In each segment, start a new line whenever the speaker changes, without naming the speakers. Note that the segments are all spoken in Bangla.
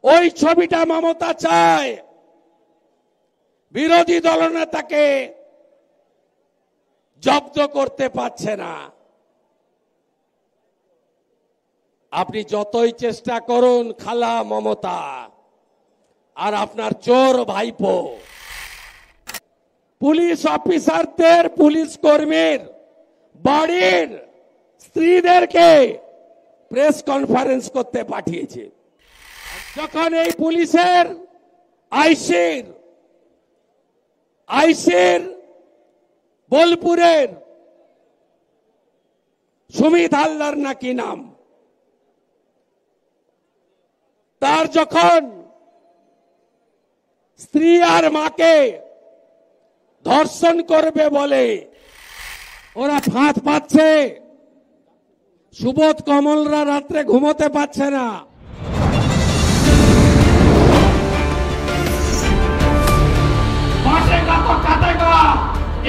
ওই ছবিটা মমতা চায় বিরোধী দলনেতাকে জব্দ করতে পারছে না। আপনি যতই চেষ্টা করুন খালা মমতা আর আপনার চোর ভাইপো পুলিশ অফিসারদের, পুলিশ কর্মীর বাড়ির স্ত্রীদেরকে প্রেস কনফারেন্স করতে পাঠিয়েছে। যখন এই পুলিশের আইসির বোলপুরের সুমিত হালদার নাকি নাম, তার যখন স্ত্রী আর মাকে ধর্ষণ করবে বলে ওরা ফাঁদ পাচ্ছে, সুবোধ কমলরা রাত্রে ঘুমোতে পারছে না।
बांटेगा तो काटेगा,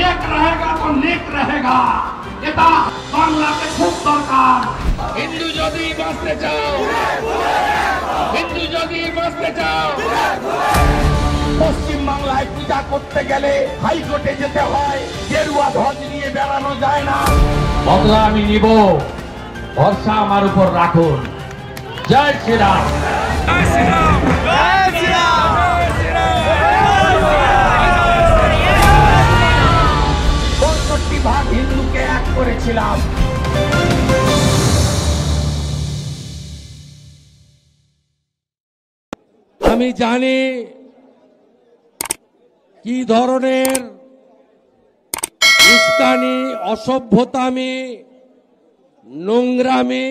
एक रहेगा तो नेक रहेगा, এটা বাংলাতে খুব দরকার।
হিন্দু যদি বাঁচতে চাও, হিন্দু যদি বাঁচতে চাও,
পশ্চিম বাংলায় পূজা করতে গেলে হাইকোর্টে যেতে হয়, গেরুয়া ধ্বজ নিয়ে বেড়ানো যায় না।
বদলা আমি নিব, ভরসা আমার উপর রাখুন। জয় শ্রীরাম।
জয় শ্রীরাম, জয় শ্রীরাম।
৬৫ ভাগ হিন্দুকে এক করেছিলাম।
আমি জানি কি ধরনের উস্কানি, অসভ্যতামি, নোংরামি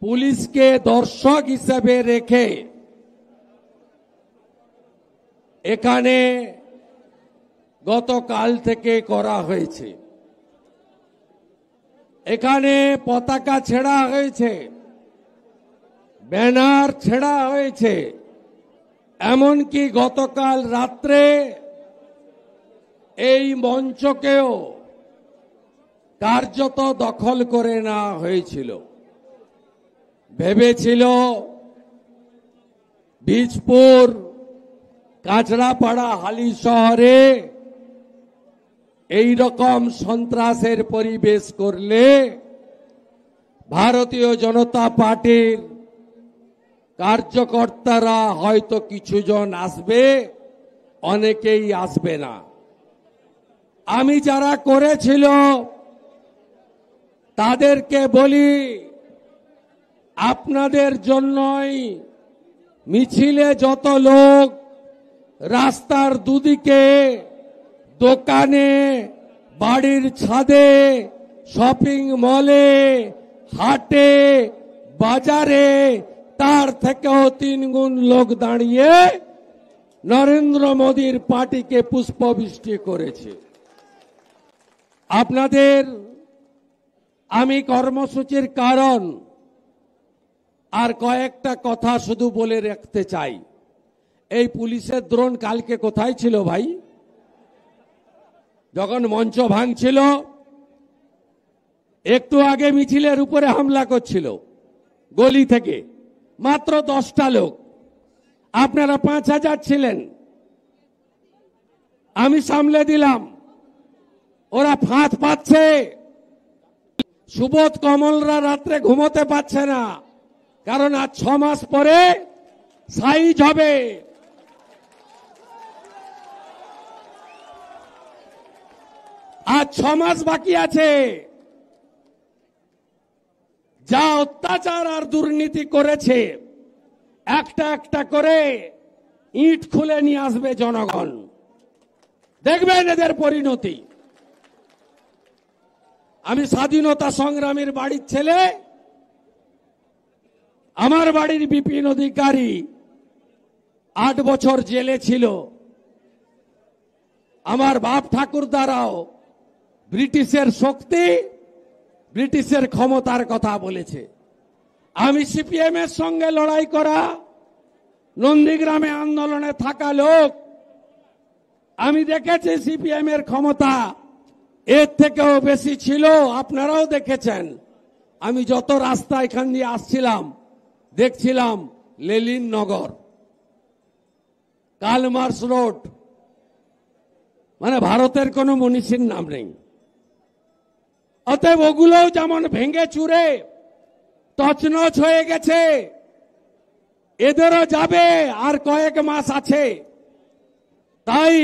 পুলিশকে দর্শক হিসেবে রেখে এখানে গতকাল থেকে করা হয়েছে। এখানে পতাকা ছেড়া হয়েছে, ব্যানার ছেড়া হয়েছে, এমনকি গতকাল রাত্রে এই মঞ্চকেও কার্যত দখল করে নেওয়া হয়েছিল। ভেবেছিল বীজপুর, কাঁচড়াপাড়া, হালি শহরে এই রকম সন্ত্রাসের পরিবেশ করলে ভারতীয় জনতা পার্টির কার্যকর্তারা হয়তো কিছুজন আসবে, অনেকেই আসবে না। আমি যারা করেছিল তাদেরকে বলি, আপনাদের জন্যই মিছিলে যত লোক রাস্তার দুদিকে, দোকানে, বাড়ির ছাদে, শপিং মলে, হাটে, বাজারে তার থেকেও 3 গুণ লোক দাঁড়িয়ে নরেন্দ্র মোদীর পার্টিকে পুষ্পবৃষ্টি করেছে। আপনাদের আমি কর্মসূচির কারণ আর কয়েকটা কথা শুধু বলে রাখতে চাই। এই পুলিশের দ্রোণ কালকে কোথায় ছিল ভাই? যখন মঞ্চ ভাঙছিল, একটু আগে মিছিলের উপরে হামলা করছিল গলি থেকে, মাত্র 10টা লোক, আপনারা 5000 ছিলেন, আমি সামলে দিলাম। ওরা ফাঁদ পাচ্ছে, সুবোধ কমলরা রাত্রে ঘুমোতে পারছে না, কারণ আজ 6 মাস পরে সাইজ হবে। আজ 6 মাস বাকি আছে। যা অত্যাচার আর দুর্নীতি করেছে, একটা একটা করে ইট খুলে নিয়ে আসবে জনগণ, দেখবেন এদের পরিণতি। আমি স্বাধীনতা সংগ্রামীর বাড়ির ছেলে, আমার বাড়ির বিপিন অধিকারী 8 বছর জেলে ছিল। আমার বাপ ঠাকুরদারাও ব্রিটিশের শক্তি, ব্রিটিশের ক্ষমতার কথা বলেছে। আমি সিপিএম এর সঙ্গে লড়াই করা, নন্দীগ্রামে আন্দোলনে থাকা লোক, আমি দেখেছি সিপিএম এর ক্ষমতা এর থেকেও বেশি ছিল। আপনারাও দেখেছেন, আমি যত রাস্তা এখান দিয়ে আসছিলাম দেখছিলাম লেলিন নগর, কালমার্স রোড, মানে ভারতের কোনো মনীষীর নাম নেই। অতএব ওগুলোও যেমন ভেঙে চুরে তছনছ হয়ে গেছে, এদেরও যাবে, আর কয়েক মাস আছে। তাই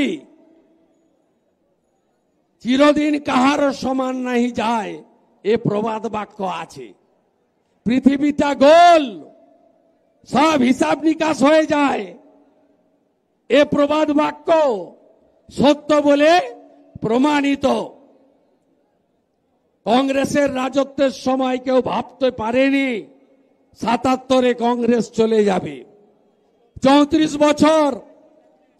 চিরদিন কাহারও সমান নাহি যায়, এ প্রবাদ বাক্য আছে। পৃথিবীটা গোল, সব হিসাব নিকাশ হয়ে যায়, এ প্রবাদ বাক্য সত্য বলে প্রমাণিত। কংগ্রেসের রাজত্বের সময় কেউ ভাবতে পারেনি ৭৭-এ কংগ্রেস চলে যাবে। ৩৪ বছর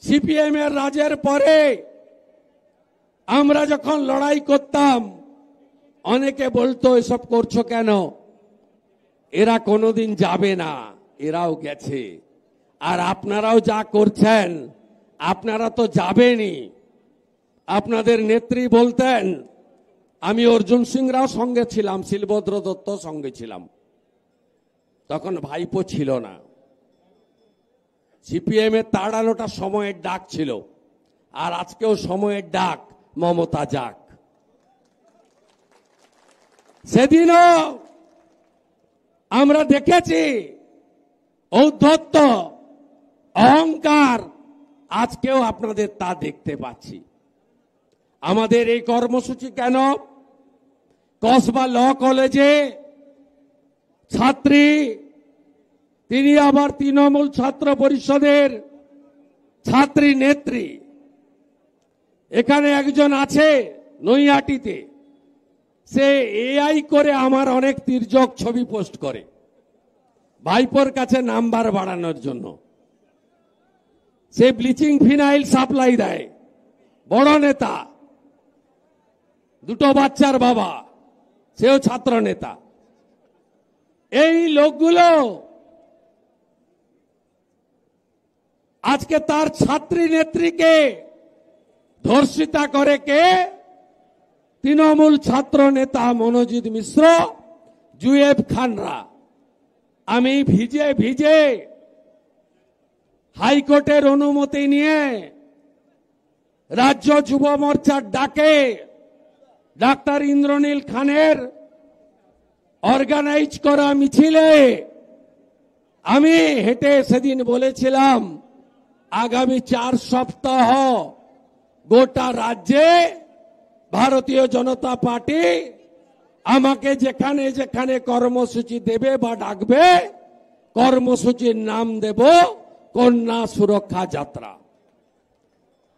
সিপিএম এর রাজের পরে আমরা যখন লড়াই করতাম, অনেকে বলতো এসব করছো কেন, এরা কোনোদিন যাবে না, এরাও গেছে। আর আপনারাও যা করছেন, আপনারা তো যাবেনই। আপনাদের নেত্রী বলতেন, আমি অর্জুন সিং রাও সঙ্গে ছিলাম, শিলভদ্র দত্ত সঙ্গে ছিলাম, তখন ভাইপো ছিল না। সিপিএম এর তাড়ানোটা সময়ের ডাক ছিল, আর আজকেও সময়ের ডাক, মমতা যাক। সেদিনও আমরা দেখেছি ঔদ্ধত্য, অহংকার, আজকেও আপনাদের তা দেখতে পাচ্ছি। আমাদের এই কর্মসূচি কেন? কসবা ল কলেজে ছাত্রী, তিনি আবার তৃণমূল ছাত্র পরিষদের ছাত্রী নেত্রী। এখানে একজন আছে নৈহাটিতে, সে এআই করে আমার অনেক তির্যক ছবি পোস্ট করে ভাইপোর কাছে নাম্বার বাড়ানোর জন্য। সে ব্লিচিং ফিনাইল সাপ্লাই দেয়, বড় নেতা, দুটো বাচ্চার বাবা, সেও ছাত্র নেতা। এই লোকগুলো আজকে তার ছাত্রী নেত্রীকে ধর্ষিতা করে কে? তৃণমূল ছাত্র নেতা মনোজিৎ মিশ্র, জুয়েব খানরা। আমি ভিজে ভিজে হাইকোর্টের অনুমতি নিয়ে রাজ্য যুব মোর্চার ডাকে ডাক্তার ইন্দ্রনীল খানের অর্গানাইজ করা মিছিলে আমি হেঁটে সেদিন বলেছিলাম, আগামী 4 সপ্তাহ গোটা রাজ্যে ভারতীয় জনতা পার্টি আমাকে যেখানে যেখানে কর্মসূচি দেবে বা ডাকবে, কর্মসূচির নাম দেব কন্যা সুরক্ষা যাত্রা।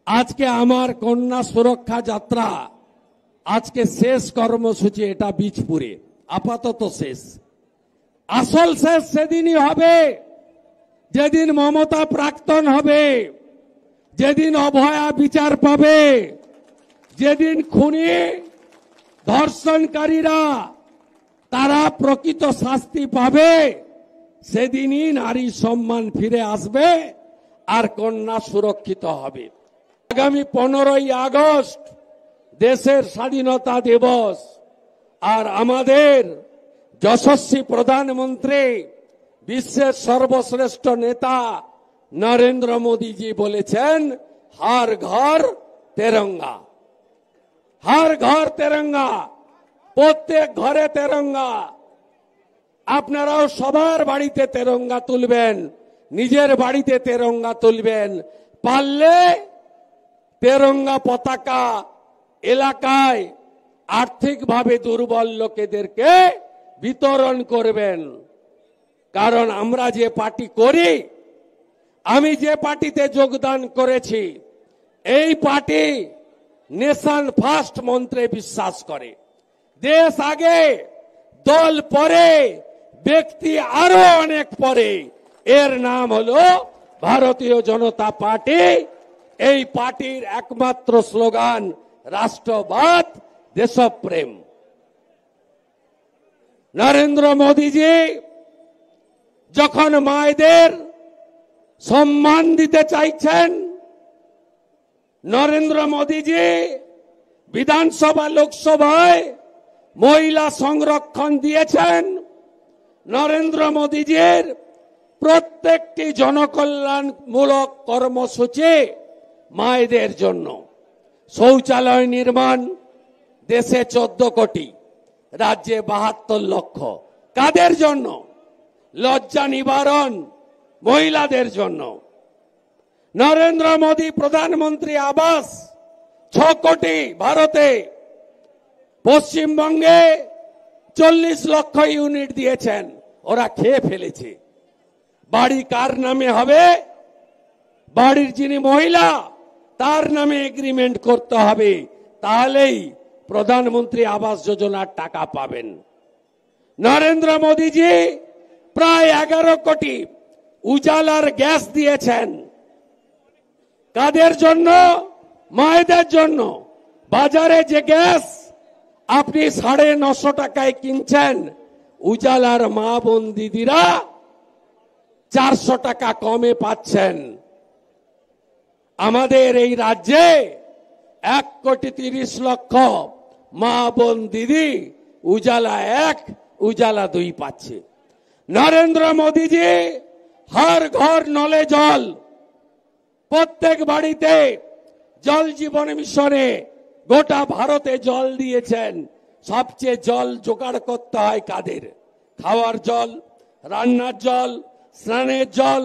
আজকে আমার কন্যা সুরক্ষা যাত্রা আজকে শেষ কর্মসূচি, এটা বীজপুরে আপাতত শেষ। আসল শেষ সেদিনই হবে যেদিন মমতা প্রাক্তন হবে, যেদিন অভয়া বিচার পাবে, যেদিন খুনি ধর্ষণকারীরা তারা প্রকৃত শাস্তি পাবে, সেদিনই নারী সম্মান ফিরে আসবে আর কন্যা সুরক্ষিত হবে। আগামী 15ই আগস্ট দেশের স্বাধীনতা দিবস, আর আমাদের যশস্বী প্রধানমন্ত্রী, বিশ্বের সর্বশ্রেষ্ঠ নেতা নরেন্দ্র মোদীজি বলেছেন, হর ঘর তেরঙ্গা, হর ঘর তেরঙ্গা, প্রত্যেক ঘরে তেরঙ্গা। আপনারাও সবার বাড়িতে তেরঙ্গা তুলবেন, নিজের বাড়িতে তেরঙ্গা তুলবেন, পারলে তেরঙ্গা পতাকা এলাকায় আর্থিকভাবে দুর্বল লোকেদেরকে বিতরণ করবেন। কারণ আমরা যে পার্টি করি, আমি যে পার্টিতে যোগদান করেছি, এই পার্টি নেশন ফার্স্ট মন্ত্রে বিশ্বাস করে। দেশ আগে, দল পরে, ব্যক্তি আরো অনেক পরে। এর নাম হলো ভারতীয় জনতা পার্টি। এই পার্টির একমাত্র স্লোগান রাষ্ট্রবাদ, দেশপ্রেম। নরেন্দ্র মোদীজি যখন মায়েদের সম্মান দিতে চাইছেন, নরেন্দ্র মোদীজি বিধানসভা লোকসভায় মহিলা সংরক্ষণ দিয়েছেন, নরেন্দ্র মোদীজির প্রত্যেকটি জনকল্যাণমূলক কর্মসূচি মায়েদের জন্য। শৌচালয় নির্মাণ দেশে 14 কোটি, রাজ্যে 72 লক্ষ। কাদের জন্য? লজ্জা নিবারণ মহিলাদের জন্য। নরেন্দ্র মোদী প্রধানমন্ত্রী আবাস 6 কোটি ভারতে, পশ্চিমবঙ্গে 40 লক্ষ ইউনিট দিয়েছেন, ওরা খেয়ে ফেলেছে। বাড়ি কার নামে হবে? বাড়ির যিনি মহিলা তার নামে এগ্রিমেন্ট করতে হবে, তাহলেই প্রধানমন্ত্রী আবাস যোজনার টাকা পাবেন। নরেন্দ্র মোদীজি প্রায় 11 কোটি উজালার গ্যাস দিয়েছেন। কাদের জন্য? মায়েদের জন্য। বাজারে যে গ্যাস আপনি 950 টাকায় কিনছেন, উজালার মা বোন দিদিরা 400 টাকা কমে পাচ্ছেন। আমাদের এই রাজ্যে 1 কোটি 30 লক্ষ মা বোন দিদি উজালা 1, উজালা 2 পাচ্ছে। নরেন্দ্র মোদীজি হর ঘর নলে জল, প্রত্যেক বাড়িতে জল জীবন মিশনে গোটা ভারতে জল দিয়েছেন। সবচেয়ে জল জোগাড় করতে হয় কাদের? খাওয়ার জল, রান্নার জল, স্নানের জল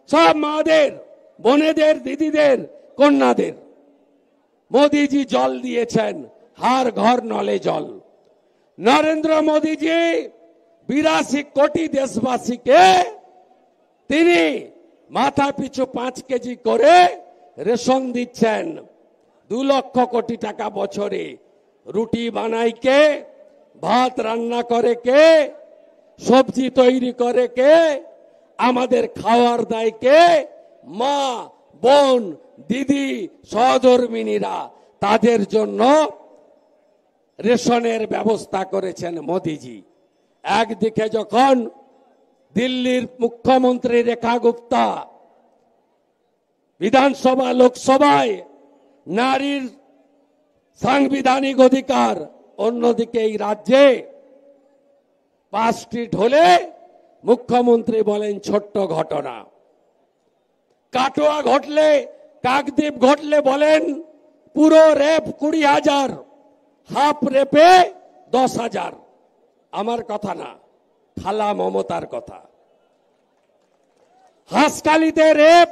সব মাদের, বোনেদের, দিদিদের, কন্যাদের। মোদীজি জল দিয়েছেন, হর ঘর নলে জল। নরেন্দ্র মোদীজি 82 কোটি দেশবাসীকে তিনি মাথা পিছু 5 কেজি করে রেশন দিচ্ছেন। 2 লক্ষ কোটি টাকা বছরে। রুটি বানায় কে? ভাত রান্না করে কে? সবজি তৈরি করে কে? আমাদের খাওয়ার দায় কে? মা, বোন, দিদি, সহধর্মিনীরা। তাদের জন্য রেশনের ব্যবস্থা করেছেন মোদীজি। একদিকে যখন দিল্লির মুখ্যমন্ত্রী রেখা গুপ্তা বিধানসভা লোকসভায় নারীর সাংবিধানিক অধিকার, অন্যদিকে এই রাজ্যে 5টি ঢোলে মুখ্যমন্ত্রী বলেন ছোট্ট ঘটনা। কাটোয়া ঘটলে, কাকদ্বীপ ঘটলে বলেন পুরো রেপ 20,000, হাফ রেপে 10,000। আমার কথা না, খালা মমতার কথা। হাসখালিতে রেপ,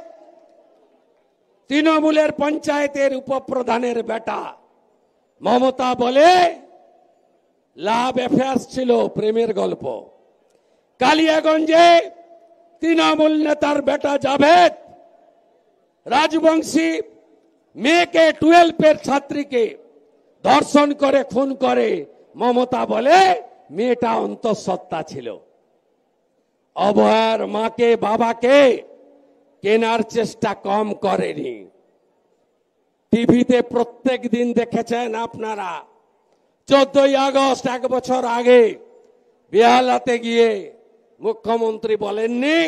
তৃণমূলের পঞ্চায়েতের উপপ্রধানের বেটা। মমতা বলে লাভ অ্যাফেয়ার্স ছিল, প্রেমের গল্প। কালিয়াগঞ্জে তৃণমূল নেতার বেটা জাভেদ রাজবংশী মেয়েকে 12 ছাত্রীকে ধর্ষণ করে খুন করে। মমতা বলে মেয়েটা অন্তঃসত্ত্বা ছিল। অভয়ার মাকে, বাবাকে কেনার চেষ্টা কম করেনি। টিভিতে প্রত্যেক দিন দেখেছেন আপনারা। 14ই আগস্ট 1 বছর আগে বেহালাতে গিয়ে মুখ্যমন্ত্রী বলেননি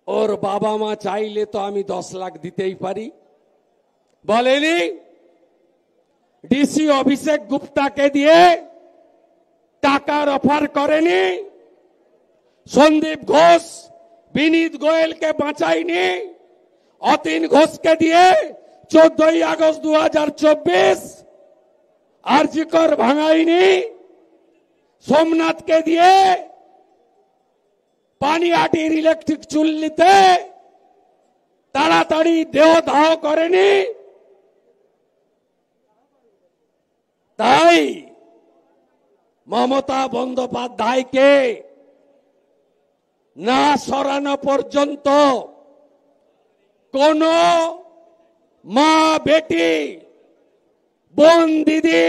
ওর বাবা মা চাইলে তো আমি 10 লাখ দিতেই পারি? বলেনি? ডিসি অভিষেক গুপ্তাকে দিয়ে টাকার অফার করেনি? সন্দীপ ঘোষ, বিনীত গোয়েলকে বাঁচায়নি? অতীন ঘোষকে দিয়ে 14ই আগস্ট 2024 আরজি কর ভাঙায়নি? সোমনাথকে দিয়ে পানিহাটির ইলেকট্রিক চুল্লিতে তাড়াতাড়ি দেহদাহ করেনি? তাই মমতা বন্দ্যোপাধ্যায়কে না সরানো পর্যন্ত কোন মা, বেটি, বোন, দিদি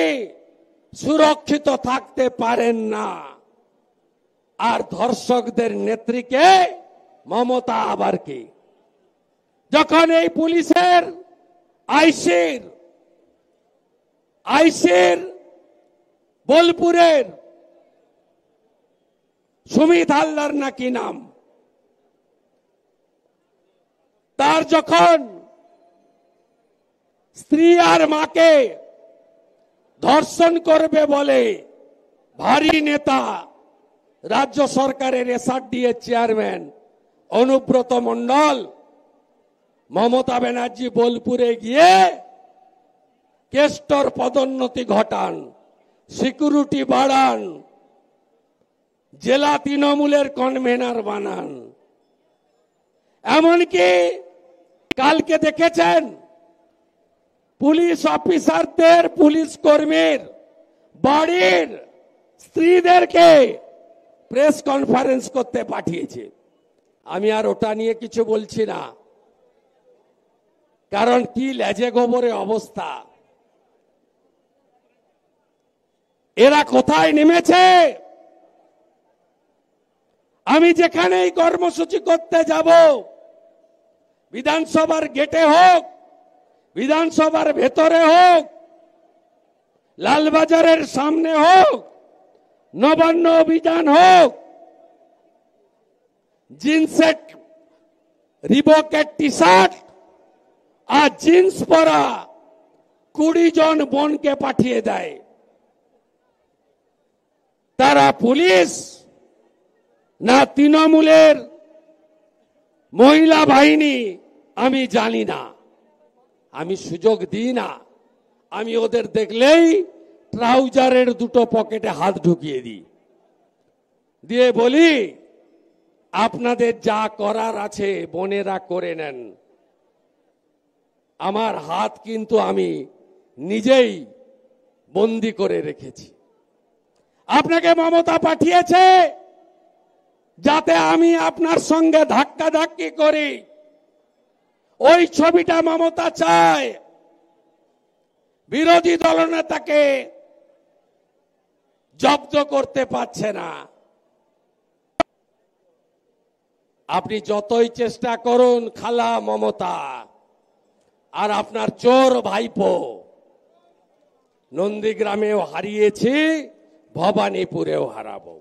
সুরক্ষিত থাকতে পারেন না। আর ধর্ষকদের নেত্রীকে মমতা আবার কি? যখন এই পুলিশের আইসির বোলপুরের সুমিত হালদার নাকি নাম, তার যখন স্ত্রী আর মাকে ধর্ষণ করবে বলে ভারী নেতা, রাজ্য সরকারের SRDA চেয়ারম্যান অনুব্রত মণ্ডল মমতা ব্যানার্জি বোলপুরে গিয়ে কেষ্টর পদোন্নতি ঘটান, সিকিউরিটি বাড়ান, জেলা তৃণমূলের কনভেনার বানান। এমনকি কালকে দেখেছেন পুলিশ অফিসারদের, পুলিশ কর্মীর বাড়ির স্ত্রীদেরকে প্রেস কনফারেন্স করতে পাঠিয়েছে। আমি আর ওটা নিয়ে কিছু বলছি না, কারণ কি লেজে গোবরে অবস্থা। এরা কোথায় নেমেছে? আমি যেখানেই কর্মসূচি করতে যাব, বিধানসভার গেটে হোক, বিধানসভার ভেতরে হোক, লালবাজারের সামনে হোক, নবান্ন অভিযান হোক, জিন্সের রিবকের টি শার্ট আর জিন্স পরা 20 জন বোনকে পাঠিয়ে দেয়। তারা পুলিশ না তৃণমূলের মহিলা বাহিনী আমি জানি না, আমি সুযোগ দিই না। আমি ওদের দেখলেই ট্রাউজারের দুটো পকেটে হাত ঢুকিয়ে দিই, দিয়ে বলি আপনাদের যা করার আছে বোনেরা করে নেন। আমার হাত কিন্তু আমি নিজেই বন্দি করে রেখেছি। আপনাকে মমতা পাঠিয়েছে যাতে আমি আপনার সঙ্গে ধাক্কাধাক্কি করি। ওই ছবিটা মমতা চায়। বিরোধী দলনেতাকে জব্দ করতে পারছে না। আপনি যতই চেষ্টা করুন খালা মমতা, আর আপনার চোর ভাইপো নন্দীগ্রামেও হারিয়েছি, ভবানীপুরেও হারাবো।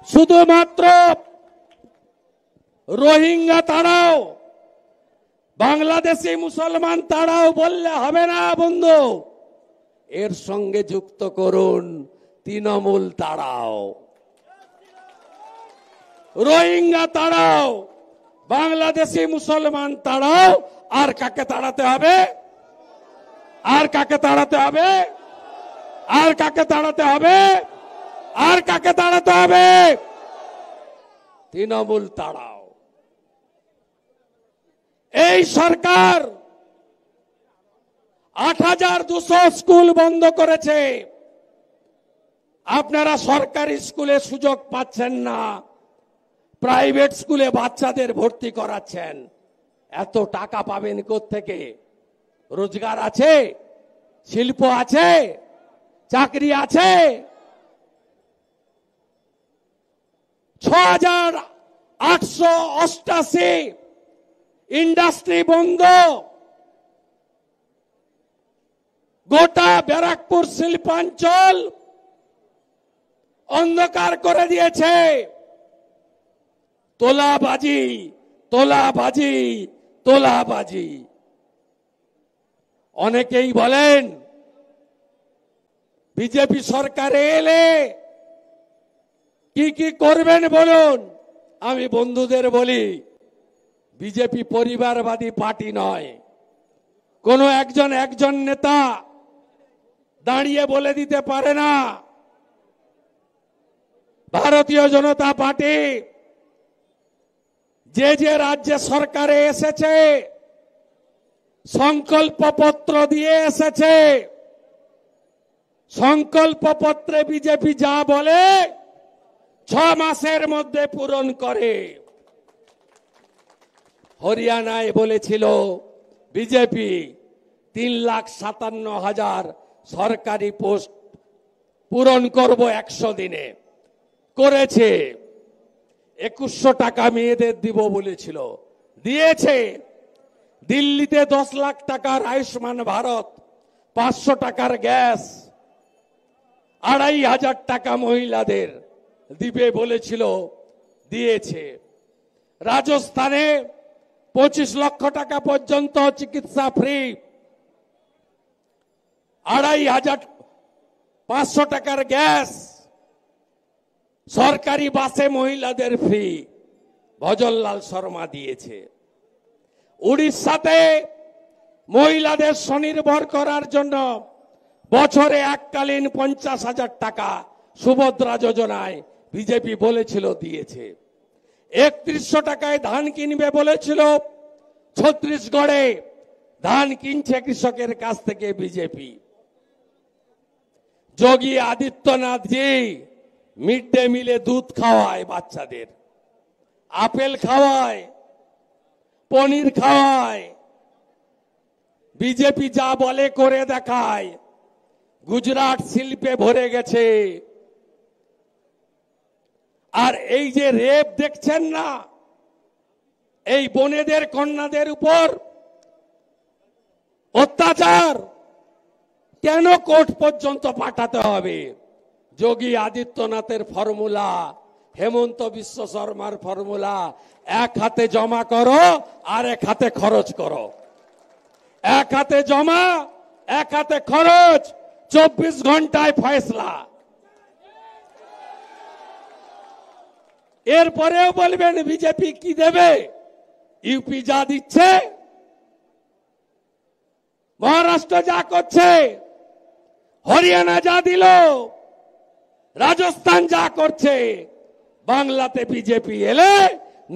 শুধুমাত্র রোহিঙ্গা তাড়াও, বাংলাদেশি মুসলমান তাড়াও বললে হবে না বন্ধু, এর সঙ্গে যুক্ত করুন তৃণমূল তাড়াও। রোহিঙ্গা তাড়াও, বাংলাদেশি মুসলমান তাড়াও। আর কাকে তাড়াতে হবে? আর কাকে তাড়াতে হবে? আর কাকে তাড়াতে হবে? আর কাকে তাড়াতে হবে? তৃণমূল তাড়াও। এই সরকার 8200 স্কুল বন্ধ করেছে। আপনারা সরকারি স্কুলে সুযোগ পাচ্ছেন না, প্রাইভেট স্কুলে বাচ্চাদের ভর্তি করাচ্ছেন। এত টাকা পাবেন কোত্থেকে? রোজগার আছে? শিল্প আছে? চাকরি আছে? 6888 ইন্ডাস্ট্রি বন্ধ। গোটা ব্যারাকপুর শিল্পাঞ্চল অন্ধকার করে দিয়েছে। তোলাবাজি, তোলাবাজি, তোলাবাজি। অনেকেই বলেন বিজেপি সরকারে এলে কি কি করবেন বলুন। আমি বন্ধুদের বলি, বিজেপি পরিবারবাদী পার্টি নয়। কোন একজন নেতা দাঁড়িয়ে বলে দিতে পারে না। ভারতীয় জনতা পার্টি যে যে রাজ্যে সরকারে এসেছে সংকল্পপত্র দিয়ে এসেছে। সংকল্পপত্রে বিজেপি যা বলে 6 মাসের মধ্যে পূরণ করে। হরিয়ানায় বলেছিল বিজেপি 3,57,000 সরকারি পোস্ট পূরণ করব 100 দিনে। করেছে। 2100 টাকা মেয়েদের দিব বলেছিল, দিয়েছে। দিল্লিতে 10 লাখ টাকার আয়ুষ্মান ভারত, 500 টাকার গ্যাস, 2,500 টাকা মহিলাদের দিবে বলেছিল, দিয়েছে। রাজস্থানে 25 লক্ষ টাকা পর্যন্ত চিকিৎসা ফ্রি, 2,500 টাকার গ্যাস, সরকারি বাসে মহিলাদের ফ্রি, ভজনলাল শর্মা দিয়েছে। উড়িষ্যাতে মহিলাদের স্বনির্ভর করার জন্য বছরে এককালীন 50,000 টাকা সুভদ্রা যোজনায় বিজেপি বলেছিল দিয়েছে। 3100 টাকায় ধান কিনবে বলেছিল, ছত্তিশগড়ে ধান কিনছে কৃষকের কাছ থেকে বিজেপি। যোগী আদিত্যনাথজি মিড ডে মিলে দুধ খাওয়ায় বাচ্চাদের, আপেল খাওয়ায়, পনির খাওয়ায়, বিজেপি যা বলে করে দেখায়। গুজরাট শিল্পে ভরে গেছে। আর এই যে রেপ দেখছেন না, এই বোনেদের কন্যাদের উপর অত্যাচার, কেন কোর্ট পর্যন্ত পাঠাতে হবে? যোগী আদিত্যনাথের ফর্মুলা, হেমন্ত বিশ্ব শর্মার ফর্মুলা, এক হাতে জমা করো আর এক হাতে খরচ করো। এক হাতে জমা, এক হাতে খরচ, 24 ঘন্টায় ফয়সলা। এরপরেও বলবেন বিজেপি কি দেবে? ইউপি যা দিচ্ছে, মহারাষ্ট্র যা করছে, হরিয়ানা যা দিল, রাজস্থান যা করছে, বাংলাতে বিজেপি এলে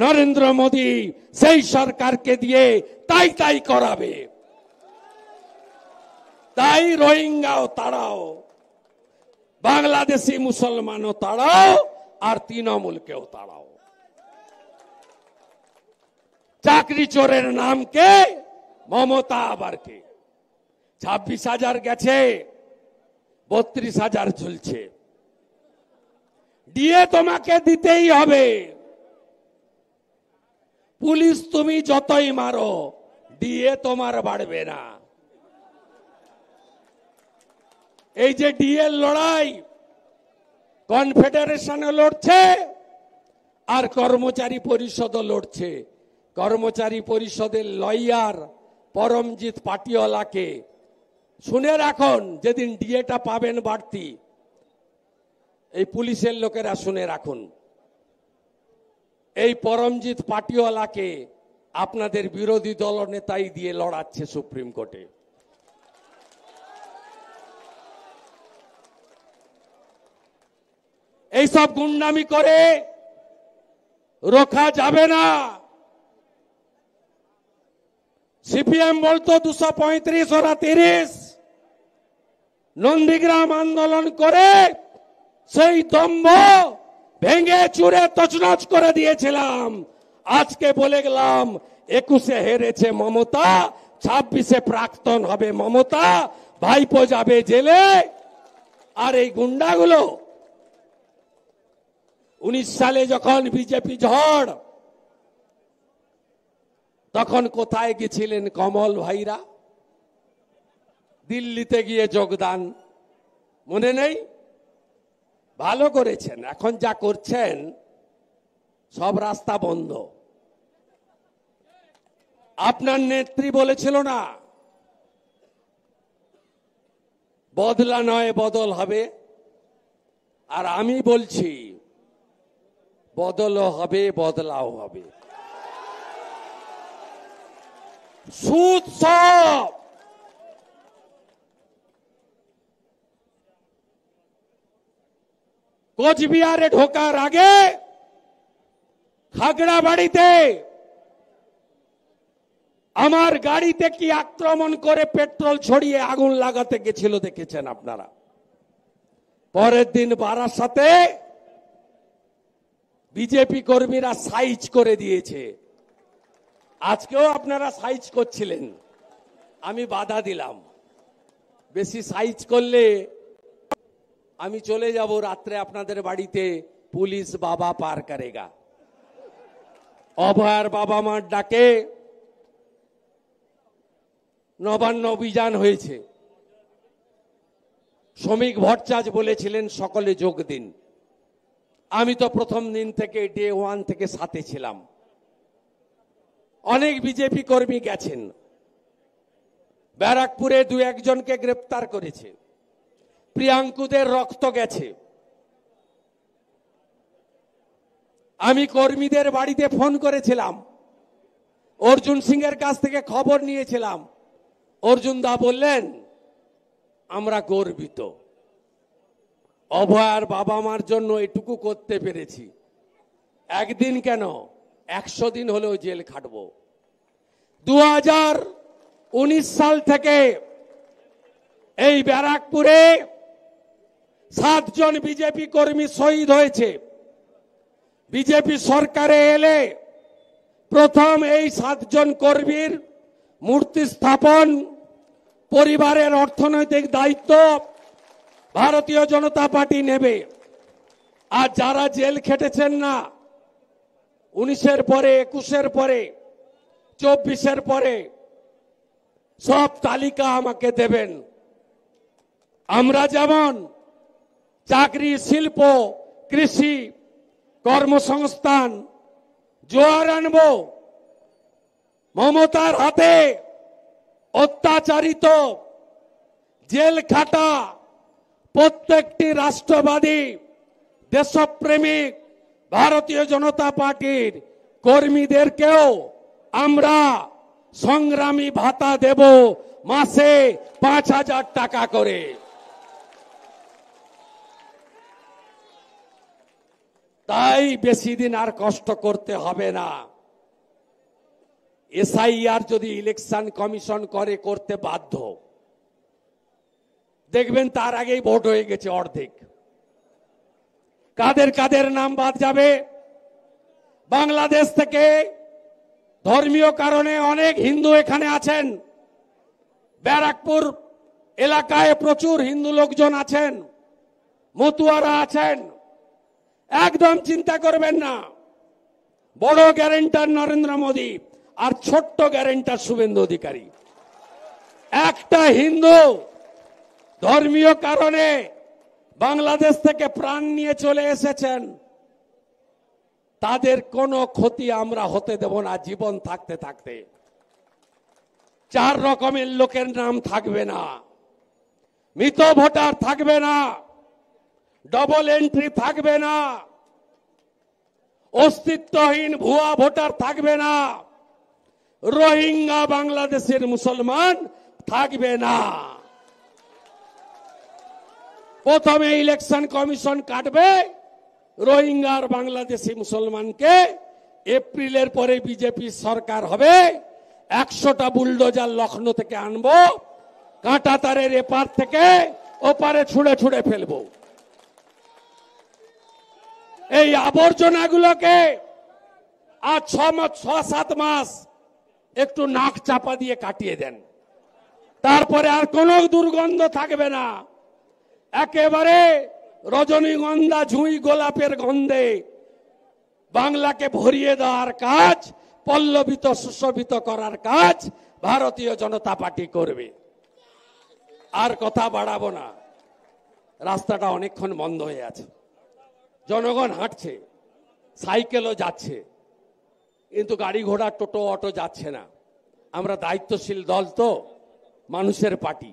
নরেন্দ্র মোদী সেই সরকারকে দিয়ে তাই তাই করাবে। তাই রোহিঙ্গাও তাড়াও, বাংলাদেশি মুসলমানও তাড়াও, আর তৃণমূলকেও তাড়াও। চাকরি চোরের নাম কে? মমতা। আবার কে? 26,000 গেছে, 32,000 ঝুলছে। ডিএ তোমাকে দিতেই হবে। পুলিশ তুমি যতই মারো, ডিএ তোমার বাড়বে না। এই যে ডিএ লড়াই, কনফেডারেশনও লড়ছে আর কর্মচারী পরিষদও লড়ছে। কর্মচারী পরিষদের লয়ার পরমজিৎ পাটিওয়ালাকে শুনে রাখুন, যেদিন ডিএটা পাবেন বাড়তি, এই পুলিশের লোকেরা শুনে রাখুন, এই পরমজিৎ পাটিওয়ালাকে আপনাদের বিরোধী দলনেতাই দিয়ে লড়াচ্ছে সুপ্রিম কোর্টে। এইসব গুন্ডামি করে রোখা যাবে না। সিপিএম বলতো 235 ওরা 30। নন্দীগ্রাম আন্দোলন করে সেই দম্ভ ভেঙে চুরে তছনছ করে দিয়েছিলাম। আজকে বলে গেলাম 21-এ হেরেছে মমতা, 26-এ প্রাক্তন হবে মমতা, ভাইপো যাবে জেলে। আর এই গুন্ডাগুলো 19 সালে যখন বিজেপি ঝড়, তখন কোথায় গেছিলেন কমল ভাইরা? দিল্লিতে গিয়ে যোগদান, মনে নেই? ভালো করেছেন। এখন যা করছেন সব রাস্তা বন্ধ। আপনার নেত্রী বলেছিল না, বদলা নয় বদল হবে। আর আমি বলছি বদলও হবে, বদলাও হবে। সুদ সব কোচবিহারে ঢোকার আগে খাগড়াবাড়িতে আমার গাড়িতে কি আক্রমণ করে পেট্রোল ছড়িয়ে আগুন লাগাতে গেছিল দেখেছেন আপনারা। পরের দিন বারাসাতে বিজেপি কর্মীরা সাইজ করে দিয়েছে। আজকেও আপনারা সাইজ করছিলেন, আমি বাধা দিলাম। বেশি সাইজ করলে আমি চলে যাব রাত্রে আপনাদের বাড়িতে, পুলিশ বাবা পার করেগা। অভয়ার বাবা মার ডাকে নবান্ন অভিযান হয়েছে। শ্রমিক ভট্টাচার্য বলেছিলেন সকলে যোগ দিন। আমি তো প্রথম দিন থেকে ডে 1 থেকে সাথে ছিলাম। অনেক বিজেপি কর্মী গেছেন। ব্যারাকপুরে 2-1 জনকে গ্রেপ্তার করেছে। প্রিয়াঙ্কুদের রক্ত গেছে। আমি কর্মীদের বাড়িতে ফোন করেছিলাম, অর্জুন সিং এর কাছ থেকে খবর নিয়েছিলাম। অর্জুন দা বললেন আমরা গর্বিত, অভয়ার বাবা মার জন্য এটুকু করতে পেরেছি। একদিন কেন, 100 দিন হলেও জেল খাটবো। 2019 সাল থেকে এই ব্যারাকপুরে 7 জন বিজেপি কর্মী শহীদ হয়েছে। বিজেপি সরকারে এলে প্রথম এই 7 জন কর্মীর মূর্তি স্থাপন, পরিবারের অর্থনৈতিক দায়িত্ব ভারতীয় জনতা পার্টি নেবে। আর যারা জেল খেটেছেন না, 19-এর পরে, 21-এর পরে, 24-এর পরে, সব তালিকা আমাকে দেবেন। আমরা যেমন চাকরি, শিল্প, কৃষি, কর্মসংস্থান জোয়ার আনব, মমতার হাতে অত্যাচারিত, জেল খাটা প্রত্যেকটি রাষ্ট্রবাদী, দেশপ্রেমিক ভারতীয় জনতা পার্টির কর্মীদেরকেও আমরা সংগ্রামী ভাতা দেব, মাসে 5,000 টাকা করে। তাই বেশি দিন আর কষ্ট করতে হবে না। এসআইআর যদি ইলেকশন কমিশন করতে বাধ্য, দেখবেন তার আগেই ভোট হয়ে গেছে অর্ধেক। কাদের কাদের নাম বাদ যাবে? বাংলাদেশ থেকে ধর্মীয় কারণে অনেক হিন্দু এখানে আছেন, ব্যারাকপুর এলাকায় প্রচুর হিন্দু লোকজন আছেন, মতুয়ারা আছেন। একদম চিন্তা করবেন না, বড় গ্যারেন্টার নরেন্দ্র মোদী আর ছোট্ট গ্যারেন্টার শুভেন্দু অধিকারী। একটা হিন্দু ধর্মীয় কারণে বাংলাদেশ থেকে প্রাণ নিয়ে চলে এসেছেন, তাদের কোনো ক্ষতি আমরা হতে দেব না। জীবন থাকতে থাকতে 4 রকমের লোকের নাম থাকবে না, মৃত ভোটার থাকবে না, ডবল এন্ট্রি থাকবে না, অস্তিত্বহীন ভুয়া ভোটার থাকবে না, রোহিঙ্গা বাংলাদেশের মুসলমান থাকবে না। প্রথমে ইলেকশন কমিশন কাটবে রোহিঙ্গা আর বাংলাদেশি মুসলমানকে। এপ্রিলের পরে বিজেপি সরকার হবে, 100টা বুলডোজার লখনৌ থেকে আনবো, কাঁটা তারের এপার থেকে ওপারে ছুঁড়ে ছুঁড়ে ফেলবো। এই আবর্জনাগুলোকে আর 6-7 মাস একটু নাক চাপা দিয়ে কাটিয়ে দেন, তারপরে আর কোনো দুর্গন্ধ থাকবে না। একেবারে রজনীগন্ধা, ঝুঁই, গোলাপের গন্ধে বাংলাকে ভরিয়ে দেওয়ার কাজ, পল্লবিত সুশোভিত করার কাজ ভারতীয় জনতা পার্টি করবে। আর কথা বাড়াবো না, রাস্তাটা অনেকক্ষণ বন্ধ হয়ে আছে, জনগণ হাঁটছে, সাইকেলও যাচ্ছে, কিন্তু গাড়ি ঘোড়া, টোটো, অটো যাচ্ছে না। আমরা দায়িত্বশীল দল তো, মানুষের পার্টি।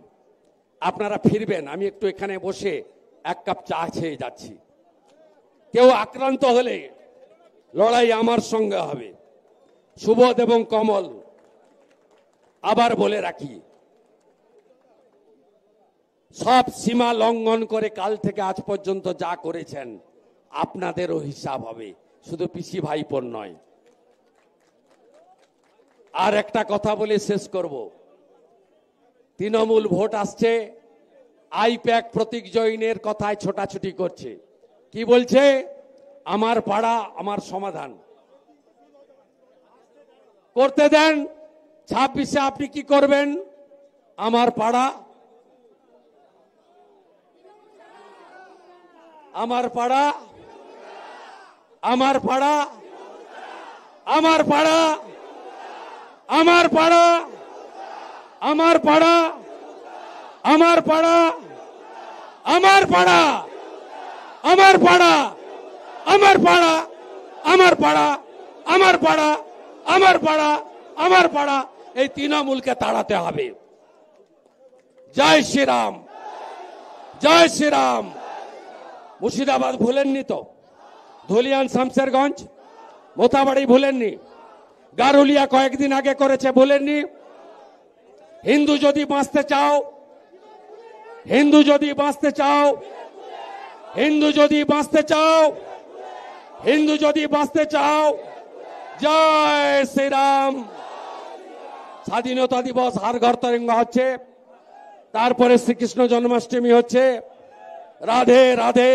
আপনারা ফিরবেন, আমি একটু এখানে বসে 1 কাপ চা খেয়ে যাচ্ছি। কেউ আক্রান্ত হলে লড়াই আমার সঙ্গে হবে। সুবোধ এবং কমল, আবার বলে রাখি, সব সীমা লঙ্ঘন করে কাল থেকে আজ পর্যন্ত যা করেছেন আপনাদেরও হিসাব হবে, শুধু পিসি ভাইপোর নয়। আর একটা কথা বলে শেষ করব, তৃণমূল ভোট আসছে, আইপ্যাক প্রতীক জৈনের কথায় ছোটাছুটি করছে। কি বলছে? আমার পাড়া আমার সমাধান। করতে দেন, 26-এ আপনি কি করবেন? আমার পাড়া আমার পাড়া আমার পাড়া আমার পাড়া আমার পাড়া আমার পাড়া আমার পাড়া আমার পাড়া আমার পাড়া আমার পাড়া আমার পাড়া আমার পাড়া আমার পাড়া আমার পাড়া। এই তৃণমূলকে তাড়াতে হবে। জয় শ্রীরাম, জয় শ্রীরাম। মুর্শিদাবাদ ভুলেননি তো? ধুলিয়ান, শামশেরগঞ্জ, মোথাবাড়ি ভুলেননি, গারুলিয়া কয়েকদিন আগে করেছে ভুলেননি। হিন্দু যদি বাঁচতে চাও, হিন্দু যদি বাঁচতে চাও, হিন্দু যদি বাঁচতে চাও, হিন্দু যদি বাঁচতে চাও, জয় শ্রীরাম। স্বাধীনতা দিবস হার ঘর তিরঙ্গা হচ্ছে, তারপরে শ্রীকৃষ্ণ জন্মাষ্টমী হচ্ছে। রাধে রাধে।